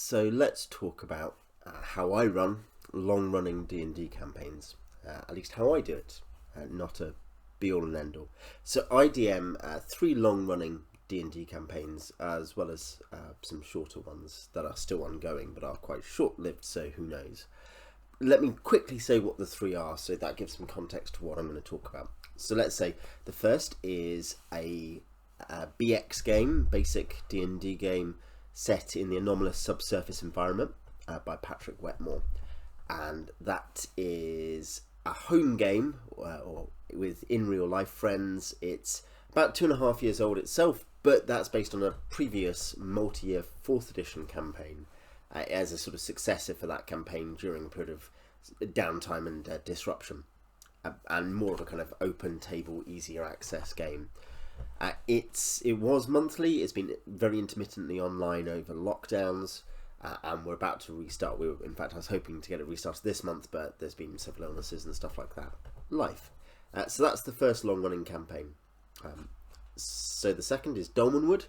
So let's talk about how I run long-running D&D campaigns, at least how I do it, not a be-all and end-all. So I DM 3 long-running D&D campaigns, as well as some shorter ones that are still ongoing, but are quite short-lived, so who knows. Let me quickly say what the 3 are, so that gives some context to what I'm going to talk about. So let's say the first is a BX game, basic D&D game, set in the anomalous subsurface environment by Patrick Wetmore, and that is a home game or with in real life friends. It's about 2.5 years old itself, but that's based on a previous multi-year 4th edition campaign as a sort of successor for that campaign during a period of downtime and disruption, and more of a kind of open table, easier access game. It was monthly. It's been very intermittently online over lockdowns, and we're about to restart. In fact, I was hoping to get it restarted this month, but there's been several illnesses and stuff like that. Life. So that's the first long-running campaign. So the second is Dolmenwood,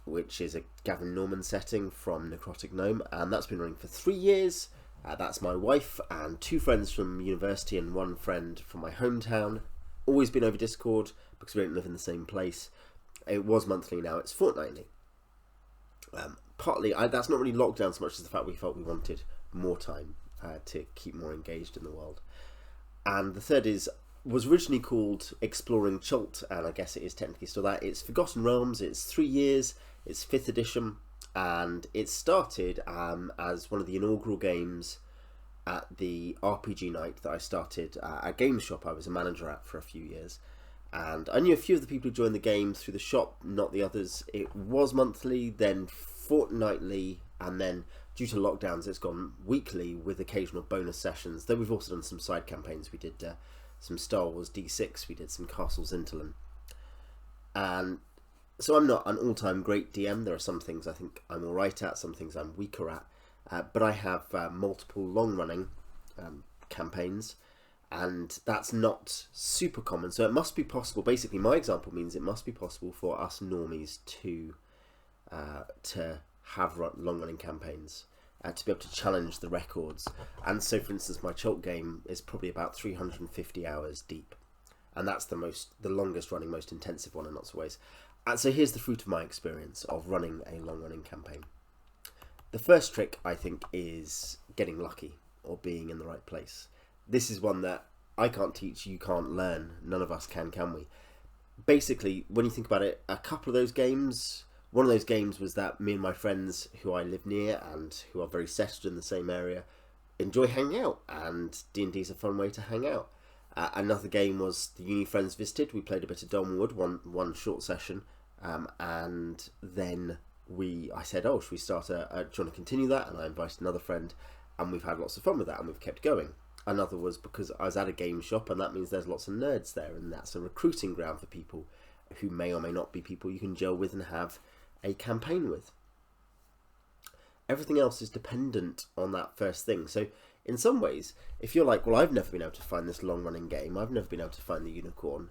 which is a Gavin Norman setting from Necrotic Gnome, and that's been running for 3 years. That's my wife and 2 friends from university and 1 friend from my hometown. Always been over Discord because we don't live in the same place. It was monthly, now it's fortnightly. Partly, that's not really locked down so much as the fact we felt we wanted more time to keep more engaged in the world. And the third was originally called Exploring Chult, and I guess it is technically still that. It's Forgotten Realms. It's 3 years. It's 5th edition, and it started as one of the inaugural games at the RPG night that I started at a game shop I was a manager at for a few years. And I knew a few of the people who joined the game through the shop, not the others. It was monthly, then fortnightly, and then due to lockdowns it's gone weekly with occasional bonus sessions. Though we've also done some side campaigns. We did some Star Wars D6, we did some Castle Zinterland. And so I'm not an all-time great DM. There are some things I think I'm alright at, some things I'm weaker at. But I have multiple long-running campaigns, and that's not super common. So it must be possible. Basically, my example means it must be possible for us normies to have long-running campaigns, to be able to challenge the records. And so, for instance, my Chult game is probably about 350 hours deep, and that's the longest-running, most intensive one in lots of ways. And so here's the fruit of my experience of running a long-running campaign. The first trick, I think, is getting lucky or being in the right place. This is one that I can't teach, you can't learn. None of us can we? Basically, when you think about it, a couple of those games, one of those games was that me and my friends who I live near and who are very settled in the same area enjoy hanging out, and D&D is a fun way to hang out. Another game was the uni friends visited. We played a bit of Dolmenwood, one short session, and then I said, should we start do you want to continue that? And I invited another friend, and we've had lots of fun with that, and we've kept going. Another was because I was at a game shop, and that means there's lots of nerds there, and that's a recruiting ground for people who may or may not be people you can gel with and have a campaign with. Everything else is dependent on that first thing. So in some ways, if you're like, well, I've never been able to find this long-running game, I've never been able to find the unicorn,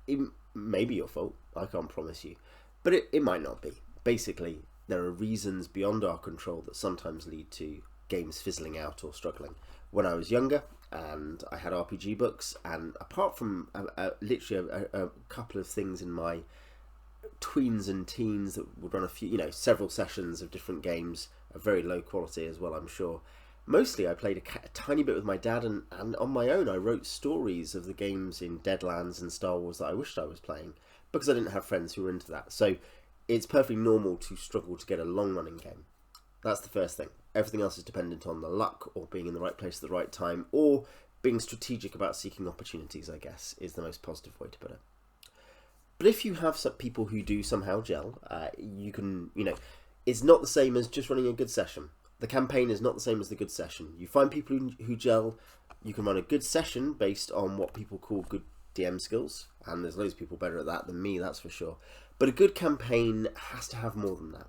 it may be your fault, I can't promise you, but it might not be. Basically, there are reasons beyond our control that sometimes lead to games fizzling out or struggling. When I was younger and I had RPG books, and apart from literally a couple of things in my tweens and teens that would run several sessions of different games of very low quality as well, I'm sure. Mostly I played a tiny bit with my dad, and on my own I wrote stories of the games in Deadlands and Star Wars that I wished I was playing, because I didn't have friends who were into that. So it's perfectly normal to struggle to get a long-running game. That's the first thing. Everything else is dependent on the luck, or being in the right place at the right time, or being strategic about seeking opportunities, I guess, is the most positive way to put it. But if you have some people who do somehow gel, you can, it's not the same as just running a good session. The campaign is not the same as the good session. You find people who gel, you can run a good session based on what people call good DM skills, and there's loads of people better at that than me, that's for sure. But a good campaign has to have more than that.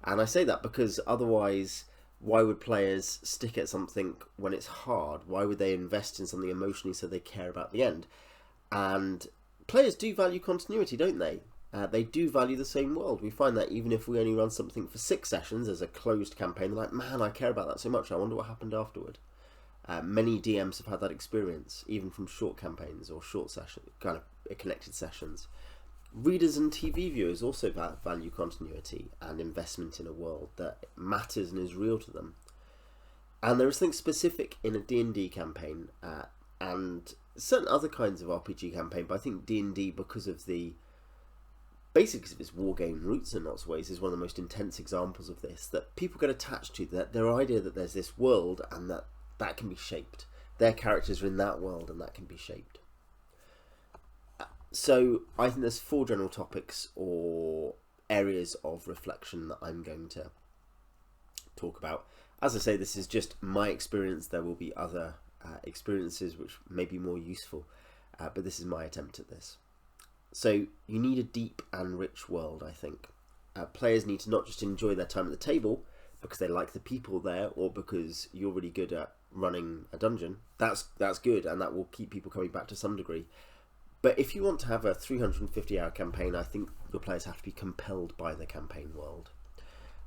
And I say that because otherwise, why would players stick at something when it's hard? Why would they invest in something emotionally so they care about the end? And players do value continuity, don't they? they do value the same world. We find that even if we only run something for 6 sessions as a closed campaign, they're like, man, I care about that so much, I wonder what happened afterward. Many DMs have had that experience, even from short campaigns or short sessions, kind of connected sessions. Readers and TV viewers also value continuity and investment in a world that matters and is real to them. And there is something specific in a D&D campaign and certain other kinds of RPG campaign, but I think D&D, because of its wargame roots in lots of ways, is one of the most intense examples of this, that people get attached to, that their idea that there's this world and that can be shaped. Their characters are in that world and that can be shaped. So I think there's 4 general topics or areas of reflection that I'm going to talk about. As I say, this is just my experience. There will be other experiences which may be more useful, but this is my attempt at this. So you need a deep and rich world, I think. Players need to not just enjoy their time at the table because they like the people there or because you're really good at running a dungeon. That's good, and that will keep people coming back to some degree. But if you want to have a 350-hour campaign, I think your players have to be compelled by the campaign world.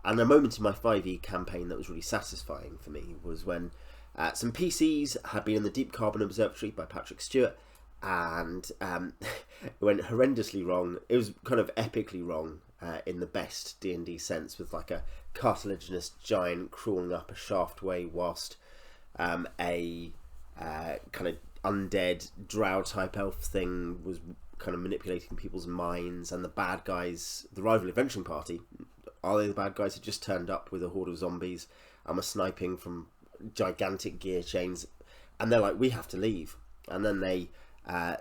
And a moment in my 5e campaign that was really satisfying for me was when some PCs had been in the Deep Carbon Observatory by Patrick Stewart, and it went horrendously wrong. It was kind of epically wrong in the best D&D sense, with like a cartilaginous giant crawling up a shaft way whilst a kind of undead drow type elf thing was kind of manipulating people's minds, and the bad guys, the rival adventuring party, are they the bad guys who just turned up with a horde of zombies and were sniping from gigantic gear chains, and they're like, we have to leave. And then they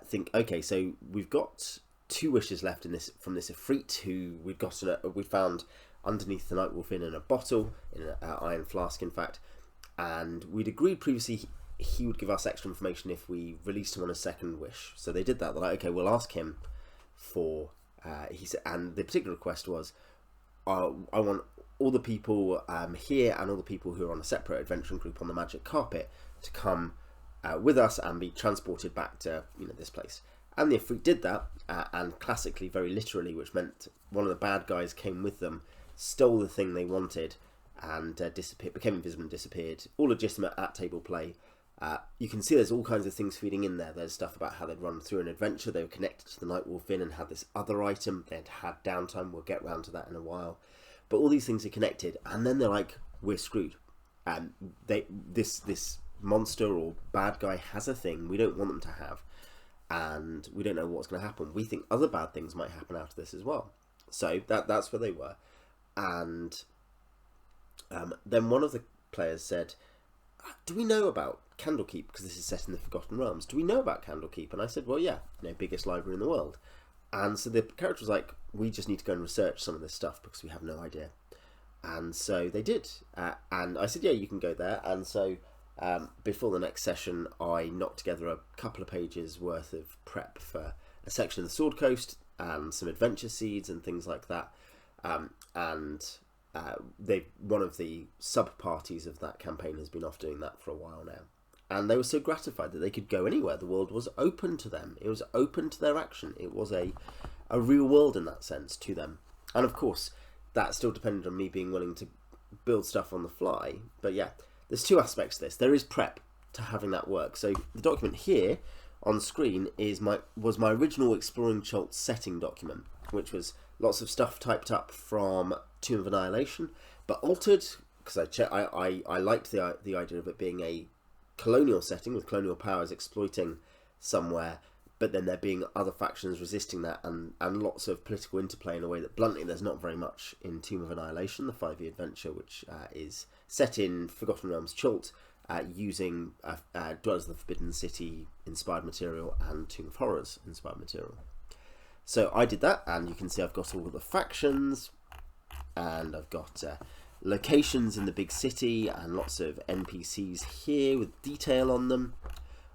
think, okay, so we've got 2 wishes left in this from this Ifrit who we found underneath the Nightwolf Inn in a bottle, in an iron flask in fact, and we'd agreed previously he would give us extra information if we released him on a second wish. So they did that. They're like, okay, we'll ask him for he said, and the particular request was, I want all the people here and all the people who are on a separate adventuring group on the Magic Carpet to come with us and be transported back to this place. And the Ifrit did that, and classically, very literally, which meant one of the bad guys came with them, stole the thing they wanted, and disappeared, became invisible and disappeared. All legitimate at table play. You can see there's all kinds of things feeding in there. There's stuff about how they'd run through an adventure, they were connected to the Nightwolf Inn and had this other item, they'd had downtime, we'll get round to that in a while. But all these things are connected, and then they're like, we're screwed. And this monster or bad guy has a thing we don't want them to have, and we don't know what's going to happen. We think other bad things might happen out of this as well. So that's where they were. And then one of the players said, do we know about Candlekeep? Because this is set in the Forgotten Realms. Do we know about Candlekeep? And I said, well, yeah, biggest library in the world. And so the character was like, we just need to go and research some of this stuff because we have no idea. And so they did. And I said, yeah, you can go there. And so before the next session, I knocked together a couple of pages worth of prep for a section of the Sword Coast and some adventure seeds and things like that. One of the sub-parties of that campaign has been off doing that for a while now. And they were so gratified that they could go anywhere. The world was open to them. It was open to their action. It was a real world in that sense to them. And of course, that still depended on me being willing to build stuff on the fly. But yeah, there's 2 aspects to this. There is prep to having that work. So the document here on screen was my original Exploring Chult setting document, which was lots of stuff typed up from Tomb of Annihilation, but altered, because I liked the idea of it being a colonial setting with colonial powers exploiting somewhere, but then there being other factions resisting that, and lots of political interplay in a way that bluntly there's not very much in Tomb of Annihilation, the 5e adventure, which is set in Forgotten Realms Chult, using Dwellers of the Forbidden City inspired material and Tomb of Horrors inspired material. So I did that, and you can see I've got all the factions, and I've got locations in the big city, and lots of NPCs here with detail on them.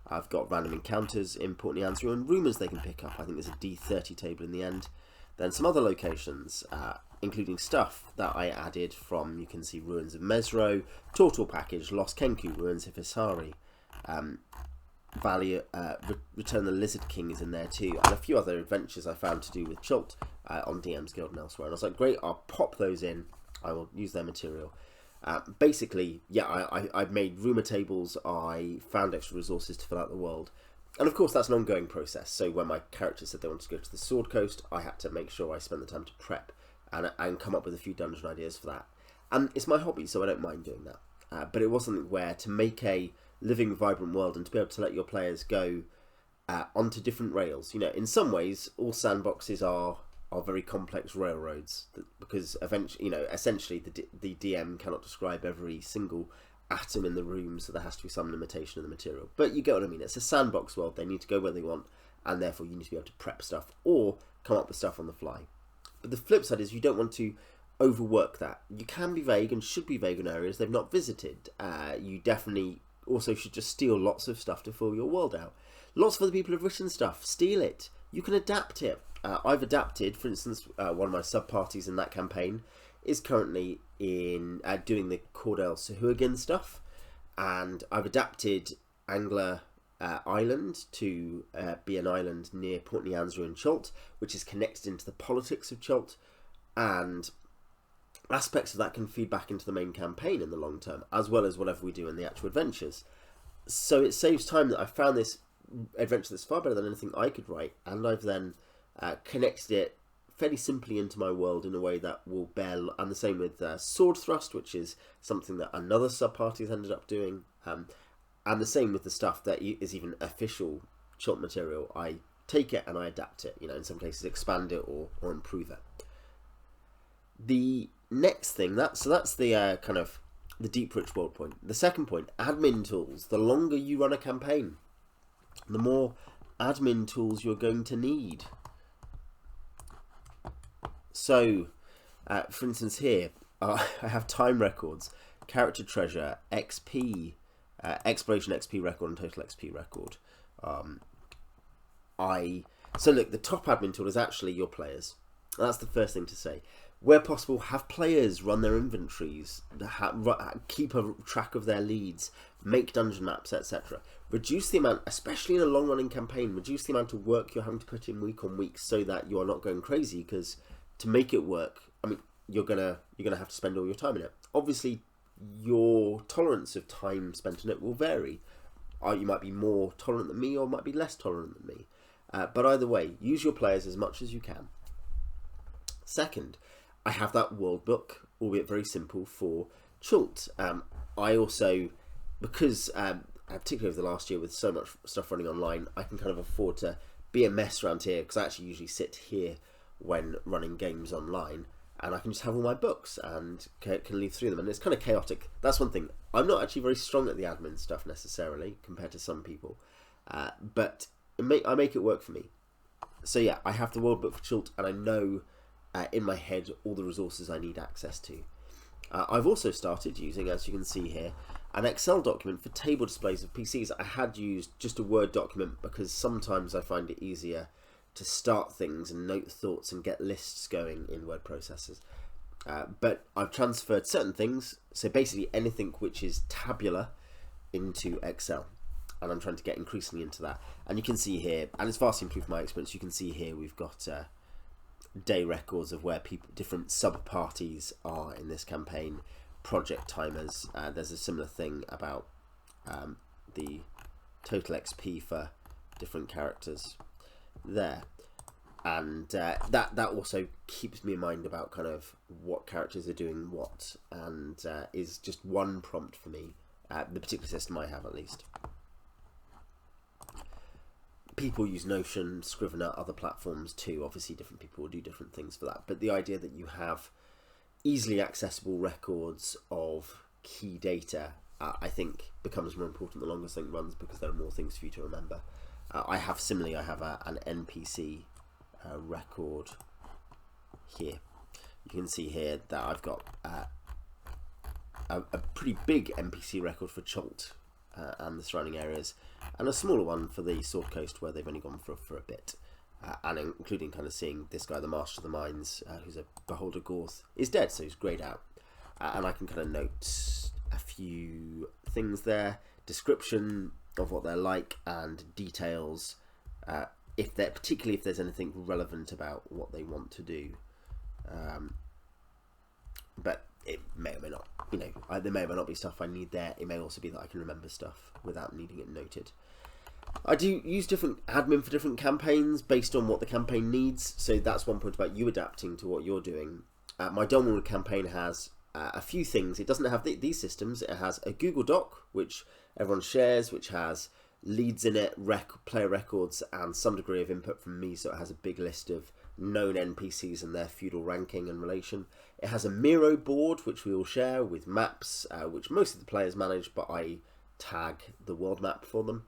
I've got random encounters, important answer, and rumours they can pick up. I think there's a D30 table in the end. Then some other locations, including stuff that I added from, you can see Ruins of Mesro, Tortle Package, Lost Kenku, Ruins of Hisari, Return the Lizard King is in there too, and a few other adventures I found to do with Chult, on DM's Guild and elsewhere. And I was like, great, I'll pop those in. I will use their material. Basically, yeah, I've made rumour tables. I found extra resources to fill out the world. And of course, that's an ongoing process. So when my characters said they wanted to go to the Sword Coast, I had to make sure I spent the time to prep and come up with a few dungeon ideas for that. And it's my hobby, so I don't mind doing that. But it was something where to make a living, vibrant world and to be able to let your players go onto different rails. You know, in some ways, all sandboxes are very complex railroads because eventually, you know, essentially the DM cannot describe every single atom in the room, so there has to be some limitation of the material. But you get what I mean. It's a sandbox world. They need to go where they want, and therefore you need to be able to prep stuff or come up with stuff on the fly. But the flip side is you don't want to overwork that. You can be vague and should be vague in areas they've not visited. You definitely also should just steal lots of stuff to fill your world out. Lots of other people have written stuff. Steal it. You can adapt it. I've adapted, for instance, one of my sub-parties in that campaign is currently in doing the Cordell Sahuagin stuff, and I've adapted Angler Island to be an island near Port Nyanza in Chult, which is connected into the politics of Chult, and aspects of that can feed back into the main campaign in the long term, as well as whatever we do in the actual adventures. So it saves time that I found this adventure that's far better than anything I could write, and I've then connected it fairly simply into my world in a way that will bear, and the same with Sword Thrust, which is something that another sub-party has ended up doing, and the same with the stuff that is even official Chult material. I take it and I adapt it, you know, in some cases expand it or improve it. The next thing, that's the kind of the deep rich world point. The second point, admin tools. The longer you run a campaign, the more admin tools you're going to need. So, for instance here, I have time records, character treasure, XP, exploration XP record and total XP record. So look, the top admin tool is actually your players. That's the first thing to say. Where possible, have players run their inventories, keep a track of their leads, make dungeon maps, etc. Reduce the amount, especially in a long-running campaign, reduce the amount of work you're having to put in week on week so that you are not going crazy, because to make it work, I mean, you're gonna have to spend all your time in it. Obviously, your tolerance of time spent in it will vary. You might be more tolerant than me, or might be less tolerant than me. But either way, use your players as much as you can. Second, I have that world book, albeit very simple, for Chult. I also, because particularly over the last year with so much stuff running online, I can kind of afford to be a mess around here, because I actually usually sit here when running games online, and I can just have all my books and can leaf through them, and it's kind of chaotic. That's one thing. I'm not actually very strong at the admin stuff necessarily compared to some people, but I make it work for me. So yeah, I have the world book for Chult, and I know in my head all the resources I need access to. I've also started using, as you can see here, an Excel document for table displays of PCs. I had used just a Word document because sometimes I find it easier to start things and note thoughts and get lists going in word processors. But I've transferred certain things, so basically anything which is tabular, into Excel. And I'm trying to get increasingly into that. And you can see here, and it's vastly improved my experience, you can see here we've got day records of where different sub-parties are in this campaign, project timers. There's a similar thing about the total XP for different characters there, and that also keeps me in mind about kind of what characters are doing what, and is just one prompt for me, the particular system I have at least. People use Notion, Scrivener, other platforms too. Obviously different people will do different things for that, but the idea that you have easily accessible records of key data I think becomes more important the longer something runs, because there are more things for you to remember. I have an NPC record here. You can see here that I've got a pretty big NPC record for Chult and the surrounding areas, and a smaller one for the Sword Coast, where they've only gone for a bit, and including kind of seeing this guy, the Master of the Mines, who's a Beholder Gorth, is dead, so he's greyed out, and I can kind of note a few things there, description of what they're like, and details particularly if there's anything relevant about what they want to do. But it may or may not, there may or may not be stuff I need there. It may also be that I can remember stuff without needing it noted. I do use different admin for different campaigns based on what the campaign needs. So that's one point about you adapting to what you're doing. My Donald campaign has a few things. It doesn't have these systems. It has a Google Doc, which everyone shares, which has leads in it, player records, and some degree of input from me. So it has a big list of known NPCs and their feudal ranking and relation. It has a Miro board, which we all share, with maps, which most of the players manage, but I tag the world map for them.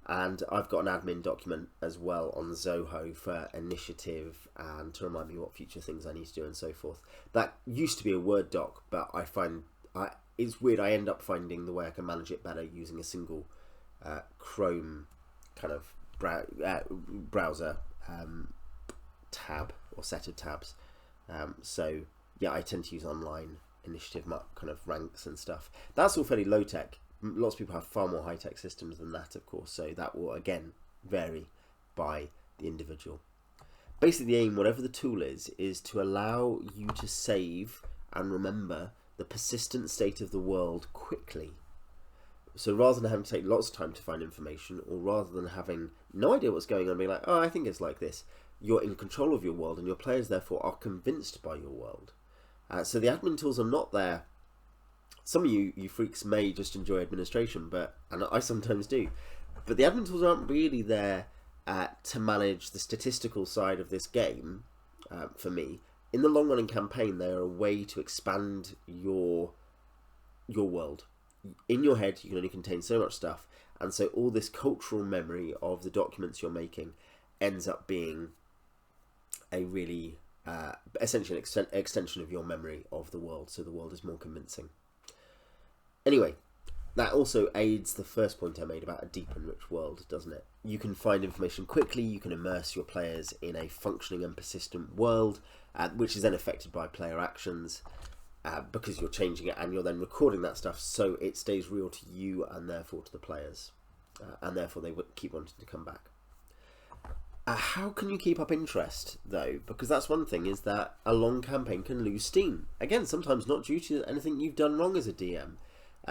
And I've got an admin document as well on Zoho for initiative and to remind me what future things I need to do and so forth. That used to be a Word doc, but I find it's weird. I end up finding the way I can manage it better using a single Chrome kind of browser tab or set of tabs. So yeah, I tend to use online initiative kind of ranks and stuff. That's all fairly low tech. Lots of people have far more high-tech systems than that, of course, so that will, again, vary by the individual. Basically, the aim, whatever the tool is to allow you to save and remember the persistent state of the world quickly. So rather than having to take lots of time to find information, or rather than having no idea what's going on, being like, oh, I think it's like this, you're in control of your world, and your players, therefore, are convinced by your world. So the admin tools are not there. Some of you freaks may just enjoy administration, and I sometimes do. But the admin tools aren't really there to manage the statistical side of this game, for me. In the long-running campaign, they are a way to expand your world. In your head, you can only contain so much stuff, and so all this cultural memory of the documents you're making ends up being a really, essentially an extension of your memory of the world, so the world is more convincing. Anyway, that also aids the first point I made about a deep and rich world, doesn't it? You can find information quickly, you can immerse your players in a functioning and persistent world, which is then affected by player actions, because you're changing it and you're then recording that stuff so it stays real to you and therefore to the players, and therefore they keep wanting to come back. How can you keep up interest, though? Because that's one thing, is that a long campaign can lose steam. Again, sometimes not due to anything you've done wrong as a DM.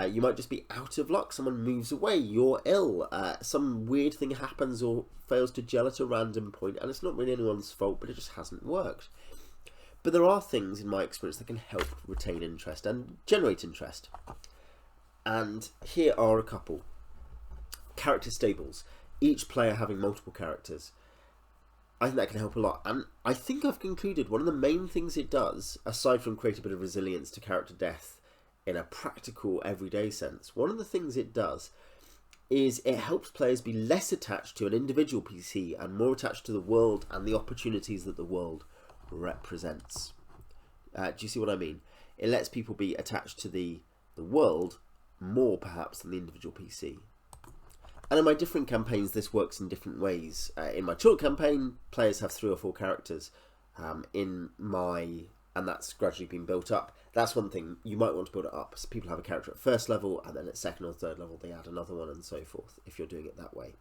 You might just be out of luck, someone moves away, you're ill, some weird thing happens or fails to gel at a random point, and it's not really anyone's fault, but it just hasn't worked. But there are things, in my experience, that can help retain interest and generate interest. And here are a couple. Character stables. Each player having multiple characters. I think that can help a lot. And I think I've concluded one of the main things it does, aside from create a bit of resilience to character death, in a practical, everyday sense, one of the things it does is it helps players be less attached to an individual PC and more attached to the world and the opportunities that the world represents. Do you see what I mean? It lets people be attached to the world more, perhaps, than the individual PC. And in my different campaigns, this works in different ways. In my short campaign, players have 3 or 4 characters. And that's gradually been built up. That's one thing, you might want to build it up. So people have a character at first level, and then at second or third level they add another one, and so forth, if you're doing it that way.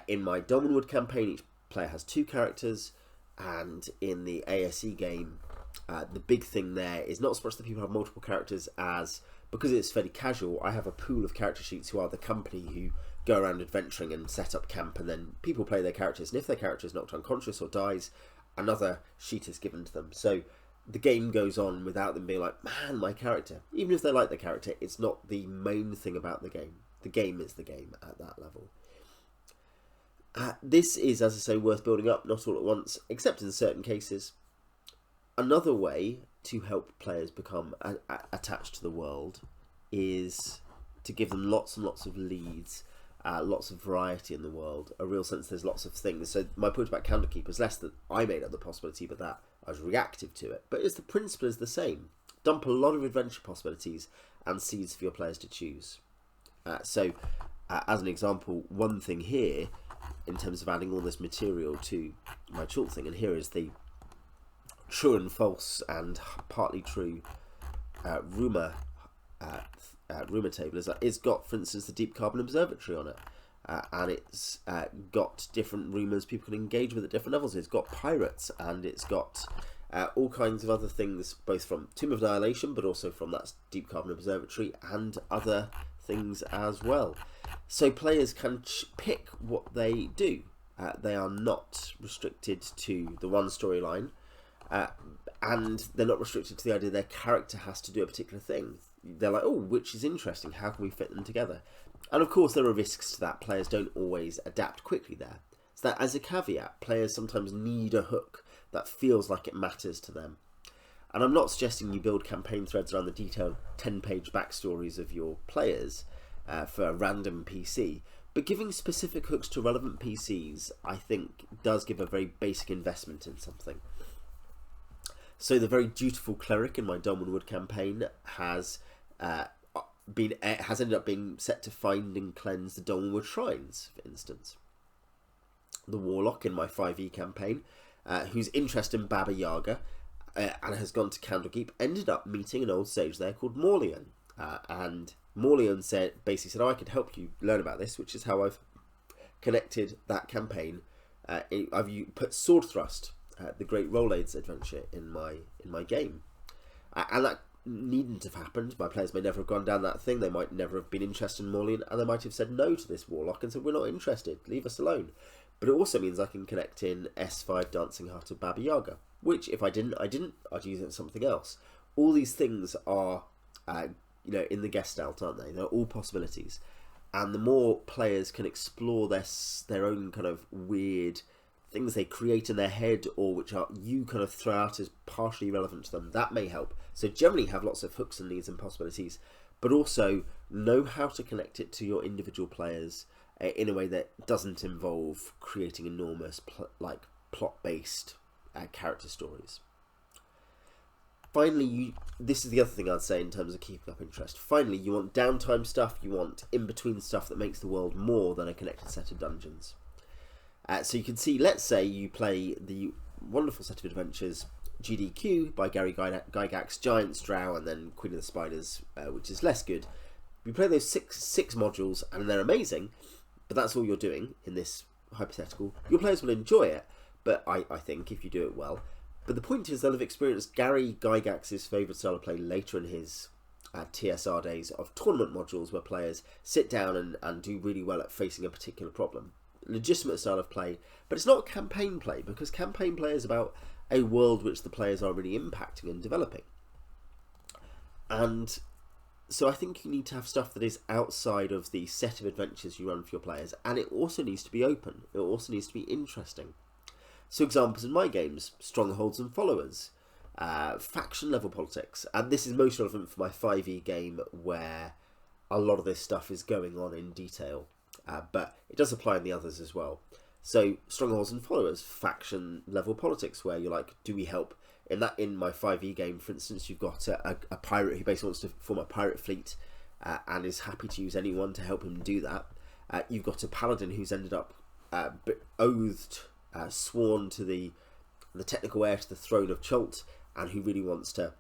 In my Dolmenwood campaign, each player has 2 characters, and in the ASE game, the big thing there is not so much that people have multiple characters as, because it's fairly casual, I have a pool of character sheets who are the company who go around adventuring and set up camp, and then people play their characters, and if their character is knocked unconscious or dies, another sheet is given to them. So the game goes on without them being like, man, my character. Even if they like the character, it's not the main thing about the game. The game is the game at that level. This is, as I say, worth building up, not all at once, except in certain cases. Another way to help players become attached to the world is to give them lots and lots of leads, lots of variety in the world, a real sense there's lots of things. So my point about Counterkeep is less that I made up the possibility, but that I was reactive to it. But the principle is the same. Dump a lot of adventure possibilities and seeds for your players to choose. So as an example, one thing here, in terms of adding all this material to my chalk thing, and here is the true and false and partly true rumour table, is that it's got, for instance, the Deep Carbon Observatory on it. and it's got different rumours people can engage with at different levels. It's got pirates, and it's got all kinds of other things, both from Tomb of Annihilation, but also from that Deep Carbon Observatory, and other things as well. So players can pick what they do. They are not restricted to the one storyline, and they're not restricted to the idea their character has to do a particular thing. They're like, oh, which is interesting, how can we fit them together? And of course there are risks to that. Players don't always adapt quickly there. So that as a caveat, players sometimes need a hook that feels like it matters to them. And I'm not suggesting you build campaign threads around the detailed 10-page backstories of your players for a random PC, but giving specific hooks to relevant PCs, I think, does give a very basic investment in something. So the very dutiful cleric in my Dolmen Wood campaign has ended up being set to find and cleanse the Dolmen Wood shrines, for instance. The warlock in my 5e campaign, whose interest in Baba Yaga and has gone to Candlekeep, ended up meeting an old sage there called Morleon, and Morleon basically said, "Oh, I could help you learn about this," which is how I've connected that campaign. I've put Sword Thrust, the Great Rolaids adventure, in my game, and that needn't have happened. My players may never have gone down that thing. They might never have been interested in Morleon, and they might have said no to this warlock and said, "We're not interested. Leave us alone." But it also means I can connect in S5 Dancing Heart of Baba Yaga, which if I didn't, I'd use it for something else. All these things are, in the Gestalt, aren't they? They're all possibilities. And the more players can explore their own kind of weird things they create in their head, or which you kind of throw out as partially relevant to them, that may help. So generally have lots of hooks and leads and possibilities, but also know how to connect it to your individual players in a way that doesn't involve creating enormous plot-based character stories. Finally, this is the other thing I'd say in terms of keeping up interest. Finally, you want downtime stuff, you want in-between stuff that makes the world more than a connected set of dungeons. So you can see, let's say you play the wonderful set of adventures GDQ by Gary Gygax, Giants, Drow, and then Queen of the Spiders, which is less good. You play those six modules, and they're amazing, but that's all you're doing in this hypothetical. Your players will enjoy it, but I think, if you do it well. But the point is they'll have experienced Gary Gygax's favourite style of play later in his TSR days of tournament modules where players sit down and do really well at facing a particular problem. Legitimate style of play, but it's not campaign play, because campaign play is about a world which the players are really impacting and developing. And so I think you need to have stuff that is outside of the set of adventures you run for your players, and it also needs to be open. It also needs to be interesting. So examples in my games: strongholds and followers, faction level politics, and this is most relevant for my 5e game where a lot of this stuff is going on in detail, but it does apply in the others as well. So strongholds and followers, faction level politics, where you're like, do we help? In my 5e game, for instance, you've got a pirate who basically wants to form a pirate fleet and is happy to use anyone to help him do that. You've got a paladin who's ended up sworn to the technical heir to the throne of Chult, and who really wants to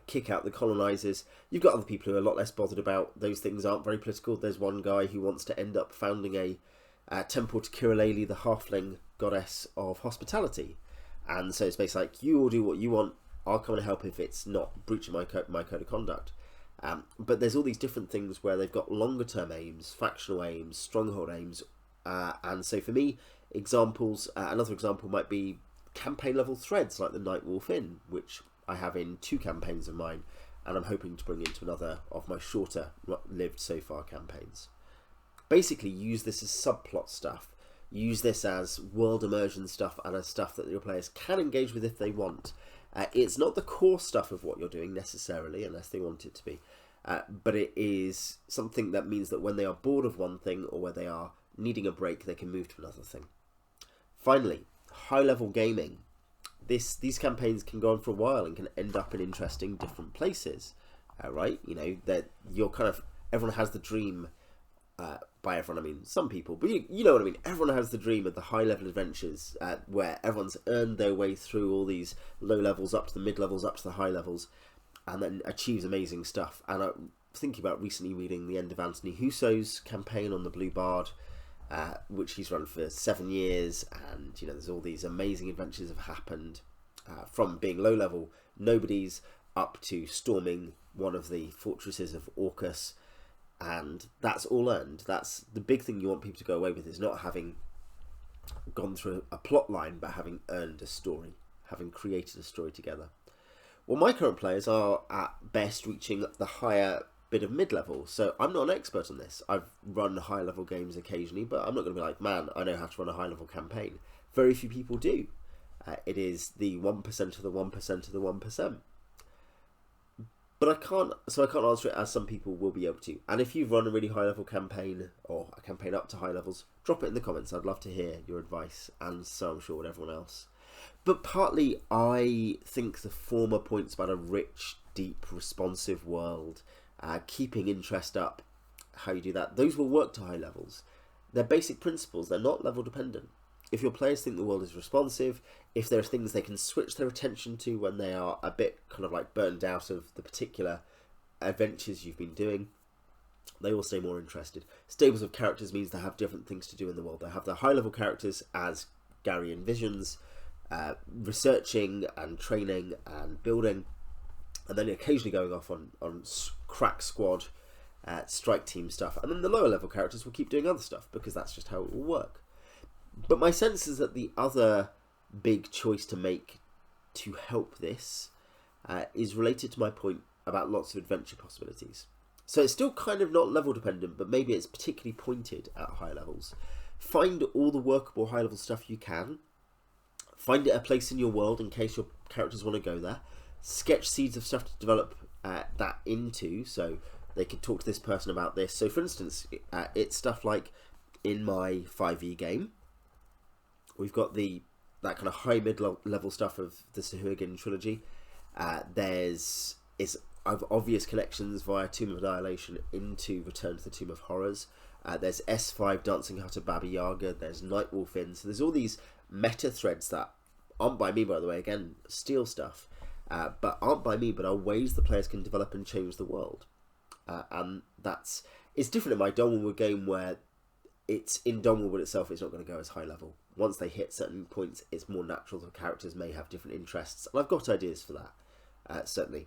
kick out the colonizers. You've got other people who are a lot less bothered about those things, aren't very political. There's one guy who wants to end up founding a temple to Kirillali, the halfling goddess of hospitality. And so it's basically like, you all do what you want, I'll come and help if it's not breaching my code of conduct. But there's all these different things where they've got longer term aims, factional aims, stronghold aims, and so for me, another example might be campaign level threads like the Night Wolf Inn, which I have in 2 campaigns of mine, and I'm hoping to bring into another of my shorter lived so far campaigns. Basically use this as subplot stuff. Use this as world immersion stuff and as stuff that your players can engage with if they want. It's not the core stuff of what you're doing necessarily, unless they want it to be, but it is something that means that when they are bored of one thing, or where they are needing a break, they can move to another thing. Finally, high-level gaming. These campaigns can go on for a while and can end up in interesting different places, right? You know, that you're kind of, everyone has the dream. By everyone I mean some people, but you know what I mean. Everyone has the dream of the high-level adventures where everyone's earned their way through all these low levels up to the mid levels, up to the high levels, and then achieves amazing stuff. And thinking about recently reading the end of Anthony Husso's campaign on the Blue Bard, which he's run for 7 years, and there's all these amazing adventures have happened from being low-level nobodies up to storming one of the fortresses of Orcus, and that's all earned. That's the big thing you want people to go away with, is not having gone through a plot line, but having earned a story, having created a story together. Well, my current players are at best reaching the higher bit of mid-level, so I'm not an expert on this. I've run high-level games occasionally, but I'm not going to be like, man, I know how to run a high-level campaign. Very few people do. It is the 1% of the 1% of the 1%. But I can't answer it as some people will be able to. And if you've run a really high-level campaign, or a campaign up to high levels, drop it in the comments. I'd love to hear your advice, and so I'm sure with everyone else. But partly, I think the former points about a rich, deep, responsive world, keeping interest up, how you do that, those will work to high levels. They're basic principles. They're not level dependent. If your players think the world is responsive, if there are things they can switch their attention to when they are a bit kind of like burned out of the particular adventures you've been doing, they will stay more interested. Stables of characters means they have different things to do in the world. They have their high level characters, as Gary envisions, researching and training and building, and then occasionally going off on crack squad, strike team stuff. And then the lower level characters will keep doing other stuff, because that's just how it will work. But my sense is that the other big choice to make to help this is related to my point about lots of adventure possibilities. So it's still kind of not level dependent, but maybe it's particularly pointed at high levels. Find all the workable high level stuff you can. Find it a place in your world in case your characters want to go there. Sketch seeds of stuff to develop that into, so they could talk to this person about this. So for instance, it's stuff like in my 5e game, we've got that kind of high mid-level stuff of the Sahuagin trilogy. There's obvious connections via Tomb of Annihilation into Return to the Tomb of Horrors. There's S5 dancing out of Baba Yaga. There's Nightwolf Inn. So there's all these meta threads that aren't by me, by the way. Again, steal stuff, but aren't by me, but are ways the players can develop and change the world. And it's different in my Dawnwood game, where it's in Dawnwood itself. It's not going to go as high level. Once they hit certain points, it's more natural. The characters may have different interests, and I've got ideas for that. Certainly,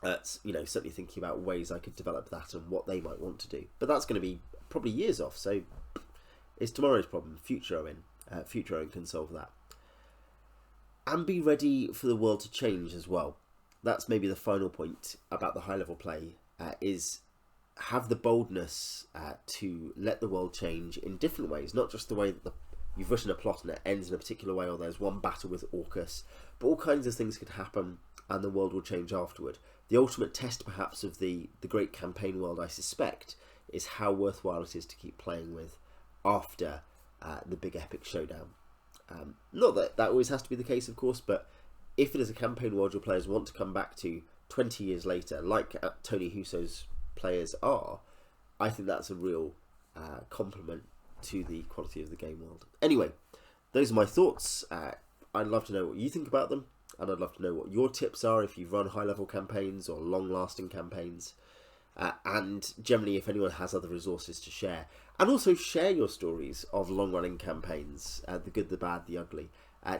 certainly thinking about ways I could develop that and what they might want to do. But that's going to be probably years off. So it's tomorrow's problem. Future Owen can solve that. And be ready for the world to change as well. That's maybe the final point about the high level play, is have the boldness to let the world change in different ways, not just the way that you've written a plot and it ends in a particular way, or there's one battle with Orcus, but all kinds of things could happen and the world will change afterward. The ultimate test perhaps of the great campaign world, I suspect, is how worthwhile it is to keep playing with after the big epic showdown. Not that always has to be the case, of course, but if it is a campaign world your players want to come back to 20 years later, like Tony Husso's players are, I think that's a real compliment to the quality of the game world. Anyway, those are my thoughts. I'd love to know what you think about them, and I'd love to know what your tips are if you've run high-level campaigns or long-lasting campaigns, and generally if anyone has other resources to share. And also share your stories of long-running campaigns, the good, the bad, the ugly.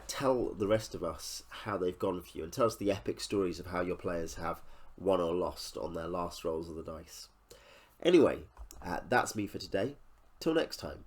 Tell the rest of us how they've gone for you, and tell us the epic stories of how your players have won or lost on their last rolls of the dice. Anyway, that's me for today. Till next time.